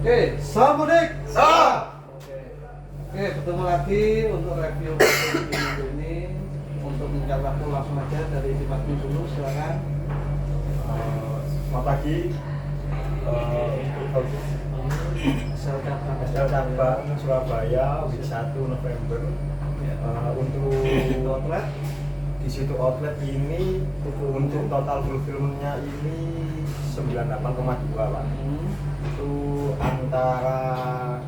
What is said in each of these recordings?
Oke, salam mudik. Salam. Oke, ketemu lagi untuk review minggu ini. Untuk meningkat waktu langsung aja dari Dimas dulu, silakan. Selamat pagi. Asal SL Cabang Surabaya, week 1 November. Untuk outlet di situ outlet ini untuk total fulfillment-nya ini 98,2 Pak. Itu antara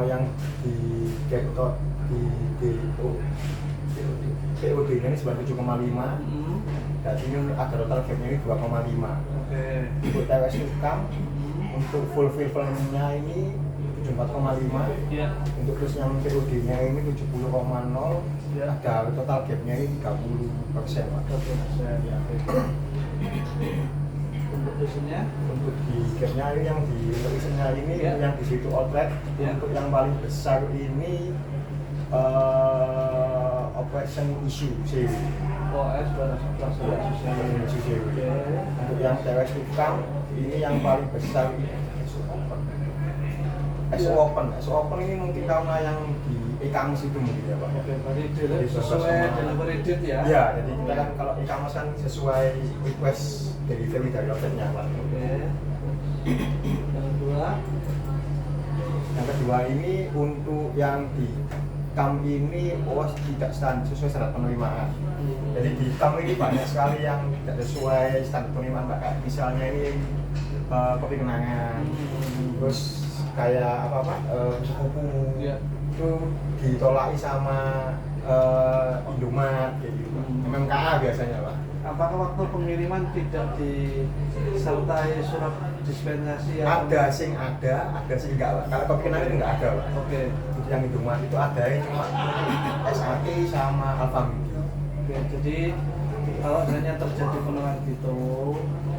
yang di Gaptot di POD-nya ini 97,5. Jadi ini ada total gap-nya ini 2,5. Oke. Untuk TWS Ukam untuk fulfillment-nya ini 74,5. Ya. Untuk terus yang POD-nya ini 70,0. Ya. Ada total gap-nya ini 30% Pak. 30%. Ya. Untuk isinya Untuk di gap-nya ini yang di isinya ini ya. Yang di situ outlet Ya. untuk yang paling besar ini operation issue CW. OS pelaksanaan sosial. Oke. Untuk yang TWS Ukam ini yang paling besar SO Open ini mungkin karena yang di e-commerce itu mungkin ya Pak. Oke, berarti Jadi sesuai delivery date ya. Iya, jadi kita kan kalau e-commerce kan sesuai request delivery dari outletnya Pak. Oke. Yang Kedua ini untuk yang di KAM ini tidak sesuai standar penerimaan. Jadi di KAM ini banyak sekali yang tidak sesuai standar penerimaan Pak. Kayak misalnya ini kopi kenangan, terus kayak apa Pak, kupu ya. itu ditolak sama Indomaret kayak gitu. MMKA biasanya Pak. Apakah waktu pengiriman tidak disertai surat dispensasi atau Ada sing enggak Pak. Kalau kopi kenangan itu enggak ada Pak. Oke. Untuk yang Indomaret itu ada cuma SAT sama Alfamidi. Oke, jadi kalau hanya terjadi penurunan gitu,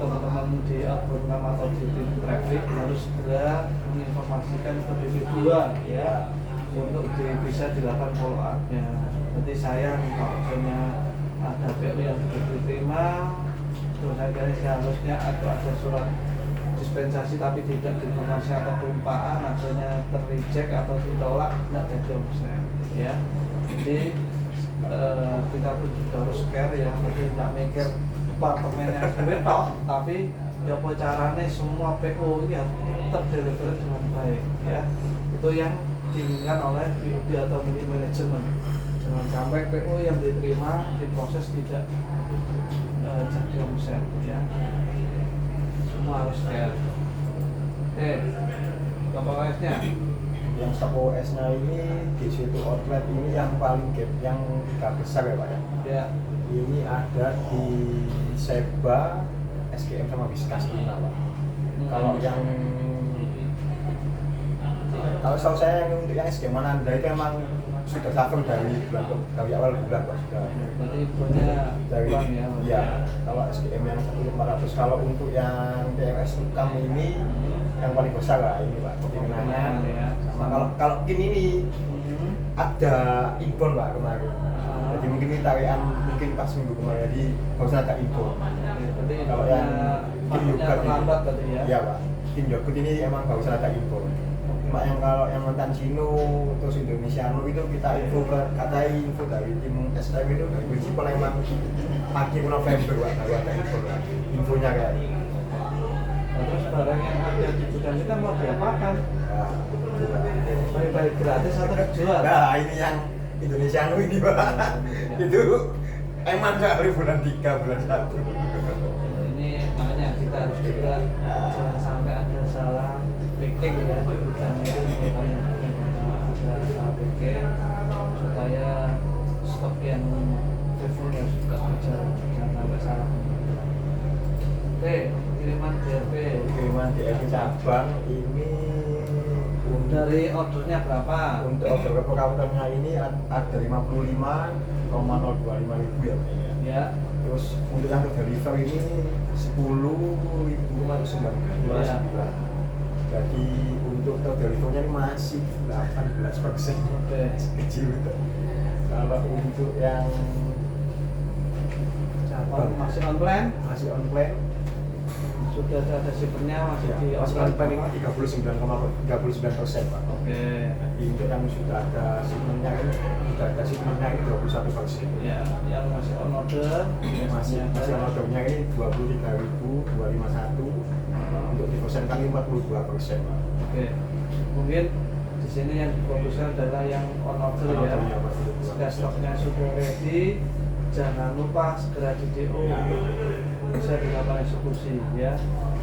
teman-teman di Abunam atau di tim traffic harus segera menginformasikan ke BB2 ya untuk bisa dilakukan follow up-nya. Berarti sayang kalau misalnya ada PO yang diterima, terus akhirnya seharusnya atau ada surat dispensasi tapi tidak diinformasi atau kelupaan, akhirnya terreject atau ditolak, tidak jadi omset ya. Jadi kita pun juga harus care ya, jadi tidak mikir departemen yang duit toh, tapi ya apa caranya semua PO ini harus terdeliver dengan baik ya. Itu yang diinginkan oleh BUD atau middle management. Jangan sampai PO yang diterima diproses tidak jadi omset ya. Semua harus care. Oke, apa OS-nya? Yang stok OS-nya ini di situ outlet ini yang paling gap yang tidak besar ya Pak ya. Ya. Ini ada di Seba, SGM sama Whiskas ini Pak. Kalau saya yang untuk yang SGM Mananda itu emang sudah cover dari awal bulan Pak sudah. Berarti punya Dari uang ya. ya, kalau SGM yang 1.400, kalau untuk yang TWS Ukam ini yang paling besar lah ini Pak, kopi kenangan ya. sama kalau ini ada inbound Pak kemarin. Jadi mungkin ini tarian mungkin pas minggu kemarin, jadi harusnya ada inbound. Berarti Kalau yang tim masuknya yogurt terlambat tadi ya. Iya Pak, tim yogurt ini emang harusnya ada inbound. Cuma yang kalau yang mantan Sino terus Indonesiano itu kita info dari tim STM itu dari prinsipal emang pagi November Pak, baru ada infonya kayak ini. Terus barang yang ada di gudang kita mau diapakan? Baik-baik gratis atau dijual? Nah ini yang Indonesiano ini Pak, itu emang dari bulan 3, bulan 1. Ini makanya kita harus juga jangan sampai ada salah picking ya di gudang itu, makanya ada salah picking supaya stok yang refunya juga berjalan, jangan sampai salah. Oke, kiriman DRP. Kiriman DRP cabang ini Dari ordernya berapa? untuk order ke counternya ini ada 55,025 ribu ya Pak ya. Ya. Terus untuk yang deliver ini 10.599. Ya. Jadi untuk delivernya ini masih 18%. Oke. Kecil gitu. Kalau untuk yang Cabang masih on plan? masih on plan sudah ada shippernya masih Ya, di masih on plan ini 39,39%, Pak. Oke. Untuk yang sudah ada shipmentnya ini, ini 21%. Ya, yang masih on order Masih ordernya ini 23.251, untuk dipersenkan 42%, Pak. Oke. Mungkin di sini yang difokuskan adalah yang on order ya. Jika stoknya sudah ready, jangan lupa segera di DO, bisa dilakukan eksekusi ya.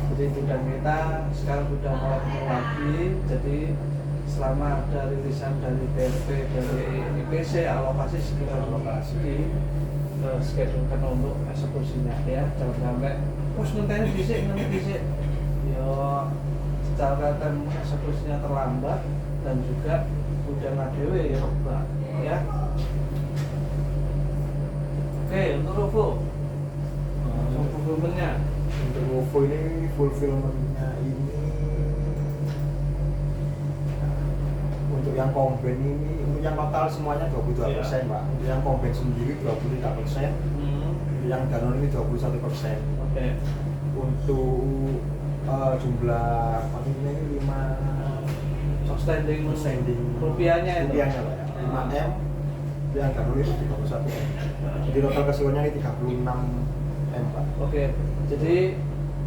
Jadi gudang kita sekarang sudah mulai penuh lagi. Jadi selama ada rilisan dari BRP, dari IPC, alokasi segera alokasi schedulekan untuk eksekusinya ya. Jangan sampai ngenteni dhisik yo secara kan eksekusinya terlambat dan juga gudang ADW ya Pak ya. Oke, untuk Rovo fulfillment-nya Untuk Ovo ini fulfillment-nya ini untuk yang komben ini, untuk yang total semuanya 22%, Pak. Untuk yang komben sendiri 23%, untuk yang Danone ini 21%. Oke. Untuk jumlah kuantitasnya ini 5 Outstanding rupiahnya itu Pak ya. 5M, yang Danone itu 31M. Jadi total keseluruhannya ini 36M, Pak. Oke, jadi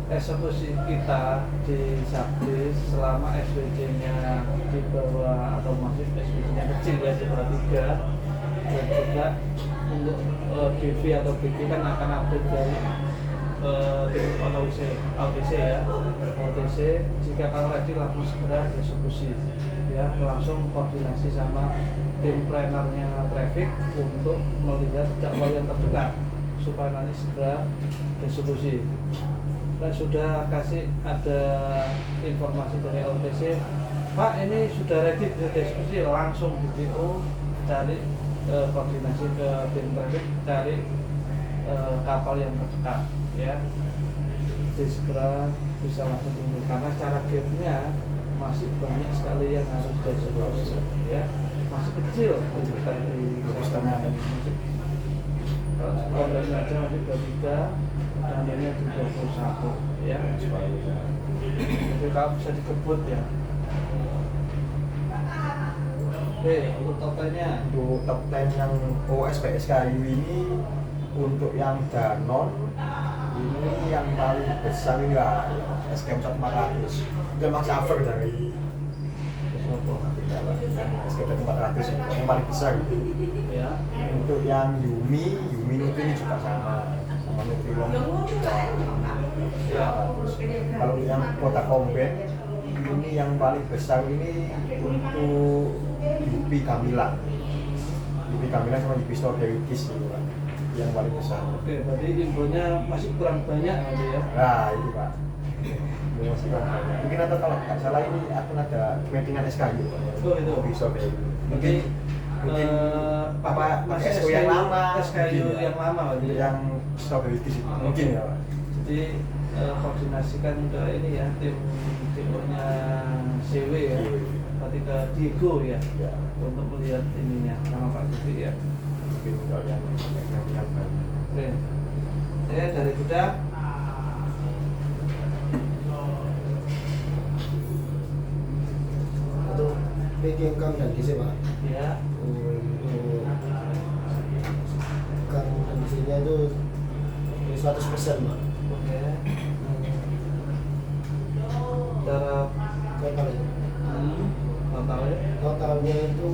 eksekusi kita di Sabdis selama SWC-nya di bawah atau masih SWC-nya kecil ya di bawah 3, dan juga untuk BV atau BV kan akan update dari tim OTC ya. OTC jika kalau ready langsung segera eksekusi ya, langsung koordinasi sama tim plannernya traffic untuk melihat jadwal yang terdekat supaya nanti segera eksekusi. Dan sudah kasih ada informasi dari LTC, Pak ini sudah ready bisa diskusi, langsung di DO cari koordinasi ke tim traffic, cari kapal yang terdekat ya. Jadi segera bisa langsung tunggu karena cara gapnya masih banyak sekali yang harus dieksekusi ya, masih kecil kita di setengah. Konten aja masih 23, dananya di 21 ya. Jadi kalau bisa dikebut ya. Oke, untuk totalnya Untuk top 10 yang OSPS kayu ini, untuk yang Danone ini yang paling besar ini ya SKM 1400. Itu memang cover dari SKM 400 ini yang paling besar ya. Untuk yang Yumi Nutri ini juga sama Nutrilon ya. Kalau yang kota komben ini yang paling besar ini untuk Yupi Kamilan sama Yupi Strawberries gitu, Pak, yang paling besar. Oke, berarti infonya masih kurang banyak gitu ya. Nah itu, Pak, masih kurang banyak. Mungkin atau kalau nggak salah ini akan ada meetingan SKU, Pak. Oh itu. Yupi Strawberries. Mungkin Apa masih SKU yang lama, SKU mungkin, yang lama berarti ya. yang Strawberries itu mungkin ya, Pak. Jadi koordinasikan ke ini ya, timnya CW ya, berarti ke Diego ya, Ya. untuk melihat ininya nama Pak Didi ya. Mungkin kalau yang Oke, ya dari gudang Untuk packing kandang di sini, Pak. ya. Untuk kondisinya itu 100%, Pak. Oke. Cara Totalnya. totalnya Totalnya itu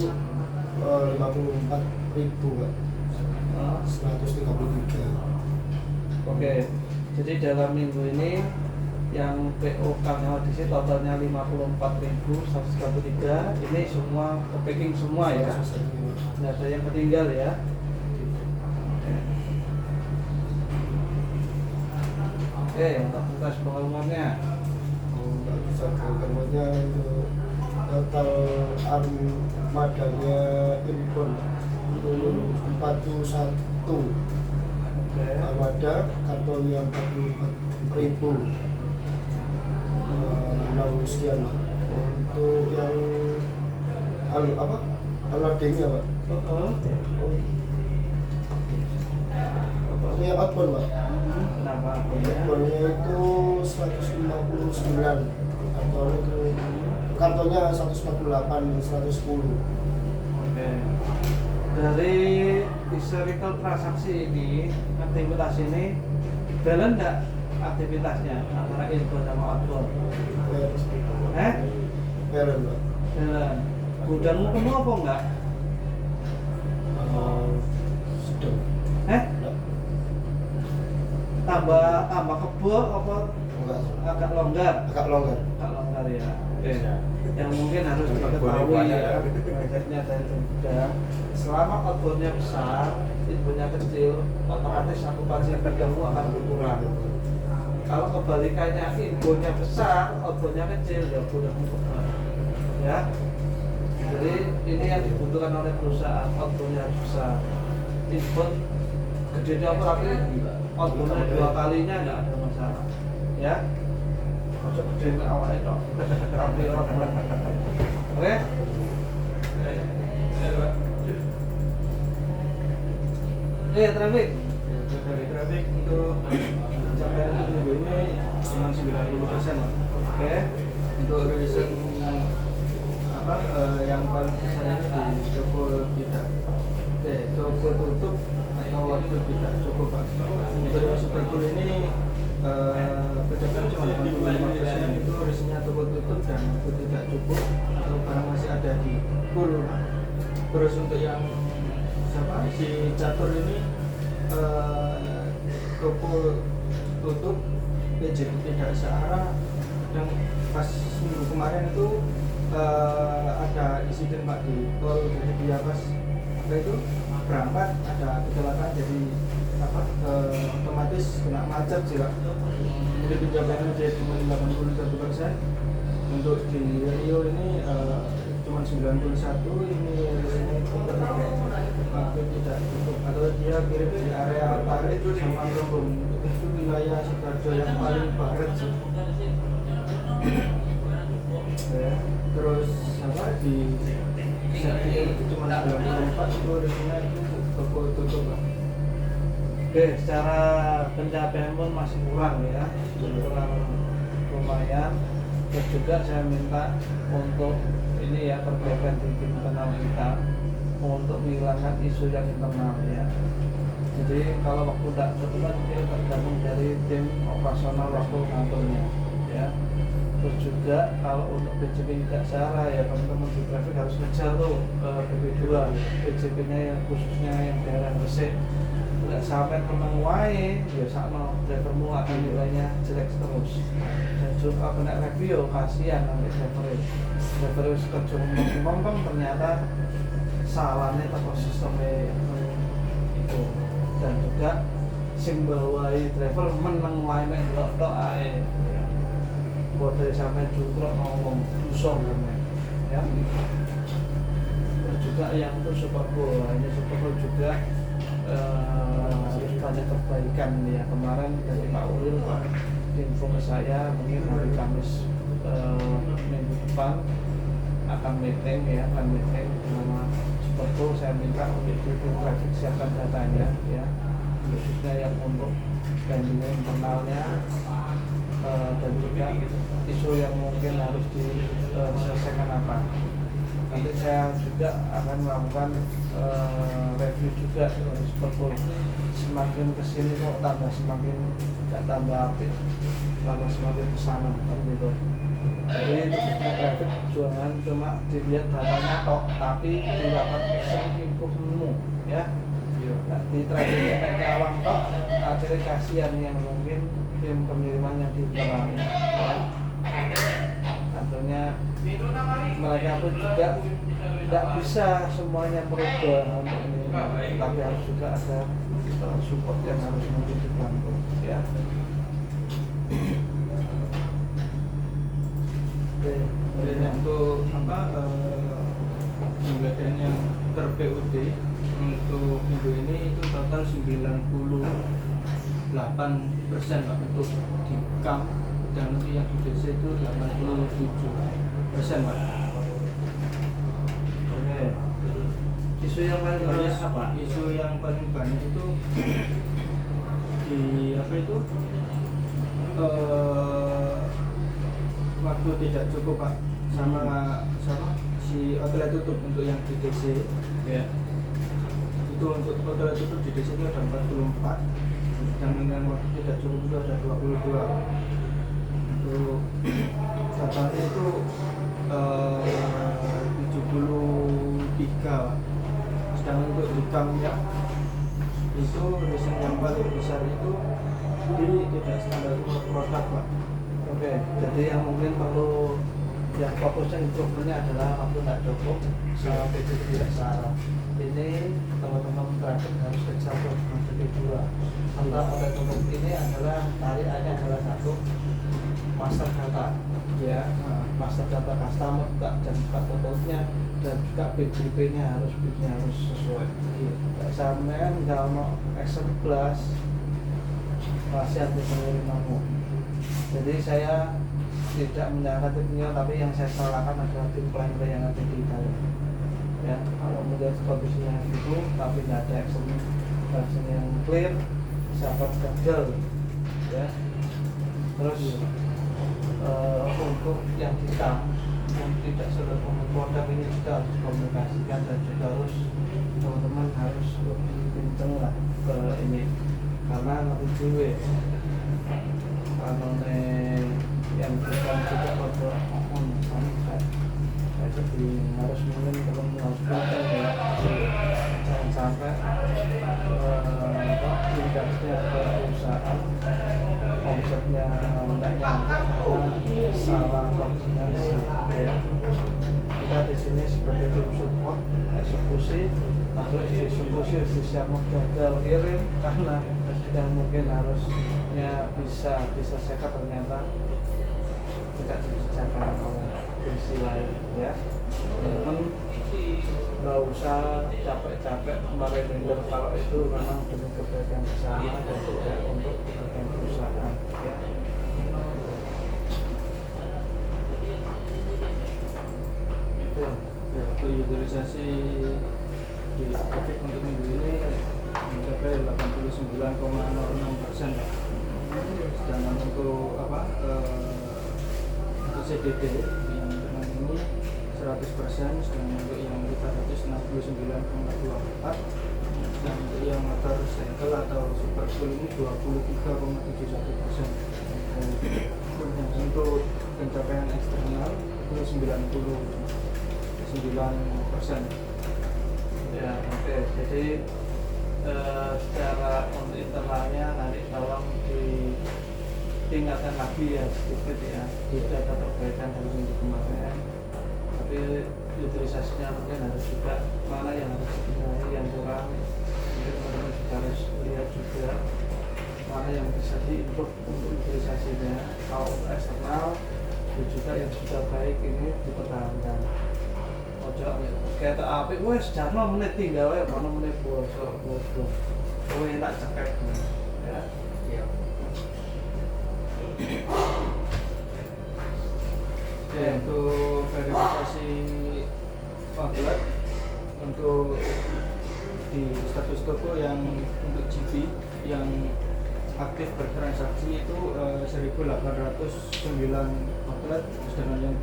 54.000, Pak. 133. Oke, jadi dalam minggu ini yang PO Kanal di sini totalnya 54.133. Ini semua ke packing semua ya, 100%, Pak. nggak ada yang ketinggal ya. Oke, untuk tugas pengumumannya Nggak bisa kemudiannya untuk total armadanya impor 41 oke, armada, kartonnya 44.000, 6 sekian, Pak. Untuk yang aladingnya, Pak. Ini yang outbound, Pak. 6 berapa akunnya? Akunnya itu 159 atau itu kartunya 148 110. Oke. Dari historical transaksi ini, aktivitas ini balance nggak aktivitasnya antara inbound sama outbound? Balance Pak. Balance. Gudangmu penuh apa enggak? Sedang. Enggak. Tambah kebo apa Enggak. agak longgar? Agak longgar. Agak longgar ya. Oke. Yang mungkin harus diketahui ya, budgetnya dari gudang. Selama outboundnya besar, inboundnya kecil, otomatis akupansi gudangmu akan berkurang. Kalau kebalikannya inboundnya besar, outboundnya kecil, ya gudangmu besar. Ya. Jadi ini yang dibutuhkan oleh perusahaan, outboundnya harus besar. Inbound gedenya apa tapi outboundnya 2 kalinya nggak ada masalah. Ya. Masuk gede ke awal itu. Tapi outbound. Oke? Traffic. Dari traffic untuk pencapaian minggu ini cuma 90%, Pak. Oke. Untuk reason yang paling besar ini di toko tidak toko tutup atau waktu tidak cukup, Pak. Untuk Superpool ini pencapaian cuma 85%, itu reasonnya toko tutup dan waktu tidak cukup atau barang masih ada di pool. Terus untuk yang si catur ini toko tutup PJB tidak searah, yang pas minggu kemarin itu ada insiden Pak di tol, jadi dia pas itu berangkat ada kecelakaan, jadi otomatis kena macet sih Pak. Jadi pencapaiannya jadi cuma 81%. Untuk di Rio ini cuma 91, ini biasanya itu waktu tidak cukup atau dia kirim di area Parit sama Rombong, itu wilayah Sidoarjo yang paling barat sih. Terus di Sati itu cuma 94, itu rezekinya itu toko tutup Pak. Oke, secara pencapaian pun masih kurang ya, kurang lumayan. Terus juga saya minta untuk ini ya, perbaikan di tim internal kita untuk menghilangkan isu yang internal ya. Jadi kalau waktu tidak kebetulan dia tergantung dari tim operasional waktu ngaturnya ya. Terus juga kalau untuk PJP tidak salah ya, teman-teman di traffic harus ngejar tuh BP2 PJP-nya yang khususnya yang daerah Gresik. Tidak sampai menang wae, ya sama drivermu akan nilainya jelek terus. Dan juga kena review, kasihan nanti driver itu kerja ngomong ternyata salahnya atau sistemnya itu. Dan juga simbol wae driver menang wae mek tok ae. Bodoh sampai juga ngomong dusong ya. Terus juga yang itu Superpool, ini Superpool juga harus banyak perbaikan ya. Kemarin dari Pak Ulil info ke saya mungkin hari Kamis minggu depan akan meeting ya, akan meeting sama Superpool. Saya minta untuk tim traffic siapkan datanya ya, khususnya yang untuk bandingnya internalnya dan juga isu yang mungkin harus diselesaikan apa. Nanti saya juga akan melakukan review juga dari Superpool. Semakin kesini kok semakin tidak tambah apik, tambah semakin kesana gitu. Jadi khususnya traffic jangan cuma dilihat datanya tok, tapi dilakukan action improve ya. Nah, di traffic sampai awang tok, akhirnya kasihan yang mungkin tim pengiriman yang dibelakang ya. Tentunya mereka pun juga tidak bisa semuanya merubah ini, tapi harus juga ada support yang harus dibantu ya. Oke, untuk pembelajaran yang ter-PUD untuk minggu ini itu total 98% Pak untuk di KAM, dan untuk yang di DC itu 87% Pak. Oke. Isu yang paling banyak apa? Isu yang paling banyak itu di apa itu waktu tidak cukup Pak sama si outlet tutup untuk yang di DC Ya. itu untuk outlet tutup di DC itu ada 44 dan dengan waktu tidak cukup itu ada 22 untuk totalnya itu 73 sedangkan untuk di camnya itu desain yang paling besar itu di tidak standar produk Pak. Oke, jadi yang mungkin perlu yang fokusnya improvementnya adalah waktu nggak cukup sama PJT tidak setara. Ini teman-teman grafik harus kejar menjadi dua. Antara oleh tutup ini adalah tarikannya adalah satu master data, ya, master data customer juga dan juga fotonya dan juga BJP-nya harus sesuai. Sampai kalau mau Excel plus masih ada penerimamu. Jadi saya tidak menyalahkan timnya, tapi yang saya salahkan adalah tim planner yang ada di dalam. Ya, kalau melihat kondisinya itu, tapi nggak ada action yang clear, sahabat gagal. Ya, terus untuk yang hitam, tidak sudah produk ini juga harus dikomunikasikan dan juga harus teman-teman harus lebih kenceng lah ke ini, karena lebih duwe. Kalau yang bukan juga pada on sampai jadi harus mungkin kalau harus pintar ya, jangan sampai indahnya perusahaan omsetnya tidak nyampe salah koordinasi ya. Kita di sini sebagai tim support eksekusi, atau eksekusi siap gagal kirim karena yang mungkin harusnya bisa diselesaikan ternyata tidak dikerjakan oleh polisi lain ya. Teman nggak usah capek-capek kemarin render kalau itu memang demi kebaikan bersama dan tidak untuk kebaikan perusahaan ya. Ya, untuk utilisasi di grafik untuk minggu ini mencapai 89,06%. Sedangkan untuk untuk CDD yang dengan ini 100%, sedangkan untuk yang kita 169,24, dan untuk yang motor segel atau super cool ini 23,71%. Untuk pencapaian eksternal itu 99%. Ya, oke. Jadi secara untuk internalnya nanti tolong ditingkatkan lagi ya sedikit ya. Tidak ada perbaikan dari minggu kemarin, tapi utilisasinya mungkin harus juga mana yang harus dibenahi, yang kurang mungkin teman-teman juga harus lihat juga mana yang bisa diimprove untuk utilisasinya. Kalau untuk eksternal dan juga yang sudah baik ini dipertahankan. Ojo kayak tak apik wes jarno menit tinggal wae ono menit bosok. Kowe tak cekek ya. Iya. Oke, untuk verifikasi outlet untuk di status toko yang untuk GP yang aktif bertransaksi itu 1.809 outlet, sedangkan yang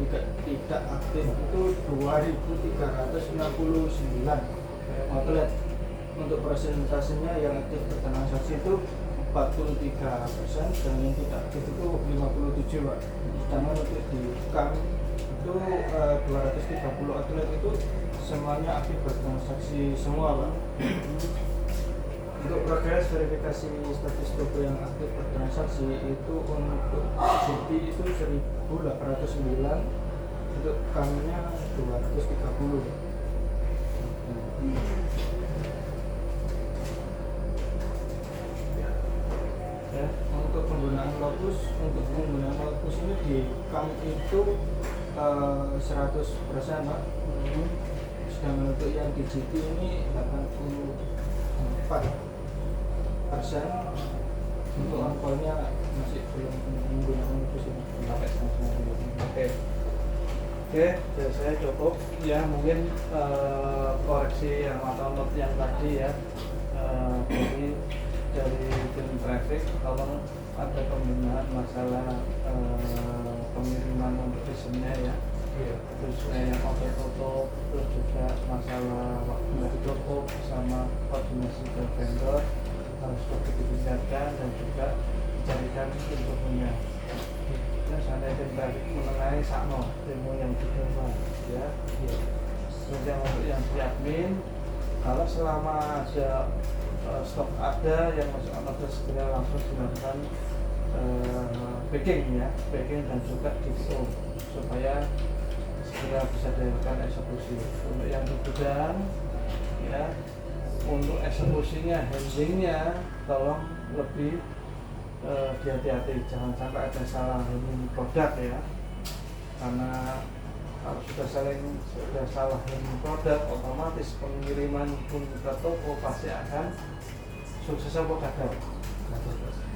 tidak aktif itu 2.369 outlet. Untuk persentasenya yang aktif bertransaksi itu 43%, dan yang tidak aktif itu 57%, Pak. Sedangkan untuk di CAM itu 230 outlet itu semuanya aktif bertransaksi semua, Pak. Untuk progres verifikasi status toko yang aktif bertransaksi itu untuk GP itu 1.809, untuk CAM-nya 230. Ya. Untuk penggunaan lotus ini di CAM itu 100%, Pak. Sedangkan untuk yang di GP ini 84%. Untuk angpaunya masih belum menggunakan lotus ini sampai sekarang. Oke, jadi saya cukup ya, mungkin koreksi yang atau note yang tadi ya. Jadi dari tim traffic tolong ada pembenahan masalah pengiriman untuk visionnya ya. Terus yang auto-tutup, terus juga masalah waktu tutup sama koordinasi ke vendor harus lebih ditingkatkan dan juga dicarikan infonya. Nah, seandainya tim traffic mengenai sakno demo yang dicoba ya. Terus yang untuk yang di admin, kalau selama ada stok ada yang masuk order segera langsung dilakukan packing ya, packing dan juga DPO supaya segera bisa dilakukan eksekusi. Untuk yang di gudang ya, untuk eksekusinya, handlingnya tolong lebih hati-hati, jangan sampai ada salah handling produk ya, karena kalau sudah salah handling produk, otomatis pengiriman pun ke toko pasti akan sukses atau gagal.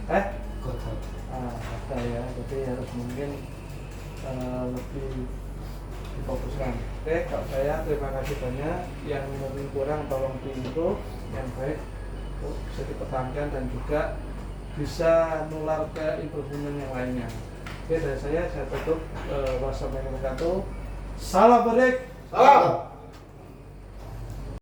Gagal ya, jadi harus mungkin lebih difokuskan. Oke, kalau saya terima kasih banyak. Yang mungkin kurang tolong diimprove, yang baik bisa dipertahankan dan juga bisa nular ke improvement yang lainnya. Oke, dari saya tutup. Wassalamualaikum warahmatullahi wabarakatuh. Salam barik. Salam.